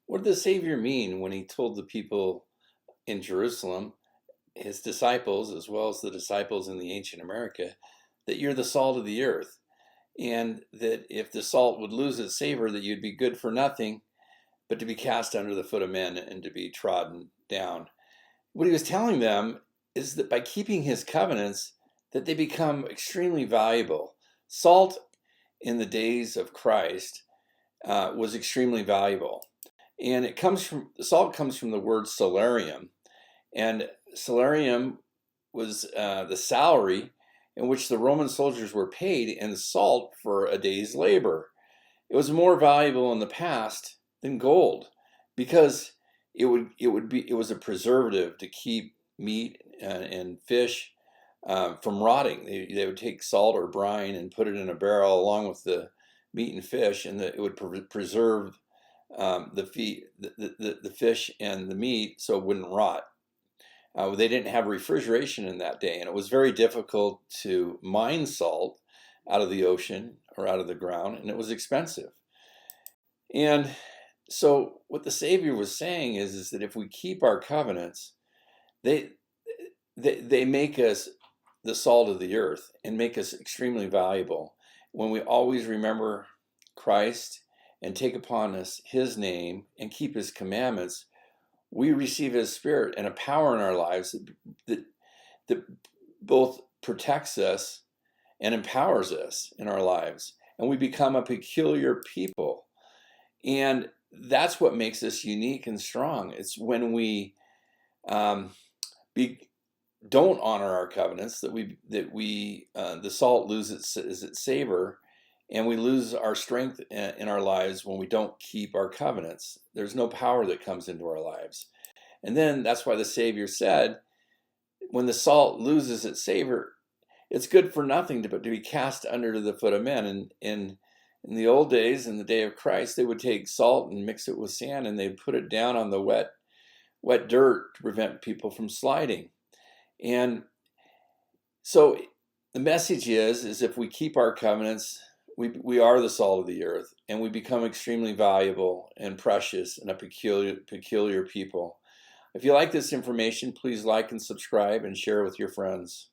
What did the Savior mean when he told the people in Jerusalem, his disciples, as well as the disciples in the ancient America, that you're the salt of the earth, and that if the salt would lose its savor, that you'd be good for nothing, but to be cast under the foot of men and to be trodden down? What he was telling them is that by keeping his covenants, that they become extremely valuable. Salt in the days of Christ was extremely valuable. And salt comes from the word salarium. And salarium was the salary in which the Roman soldiers were paid in salt for a day's labor. It was more valuable in the past than gold because it was a preservative to keep meat and fish from rotting. They would take salt or brine and put it in a barrel along with the meat and fish, and it would preserve the fish and the meat so it wouldn't rot. They didn't have refrigeration in that day, and it was very difficult to mine salt out of the ocean or out of the ground, and it was expensive. And so what the Savior was saying is that if we keep our covenants, they make us the salt of the earth and make us extremely valuable. When we always remember Christ and take upon us his name and keep his commandments, we receive his spirit and a power in our lives that both protects us and empowers us in our lives. And we become a peculiar people. And that's what makes us unique and strong. It's when we don't honor our covenants that the salt loses its savor, and we lose our strength in our lives when we don't keep our covenants. There's no power that comes into our lives. And then that's why the Savior said, when the salt loses its savor, it's good for nothing but to be cast under the foot of men. And in the old days, in the day of Christ, they would take salt and mix it with sand, and they'd put it down on the wet dirt to prevent people from sliding. And so the message is if we keep our covenants, we are the salt of the earth, and we become extremely valuable and precious and a peculiar people. If you like this information, please like and subscribe and share with your friends.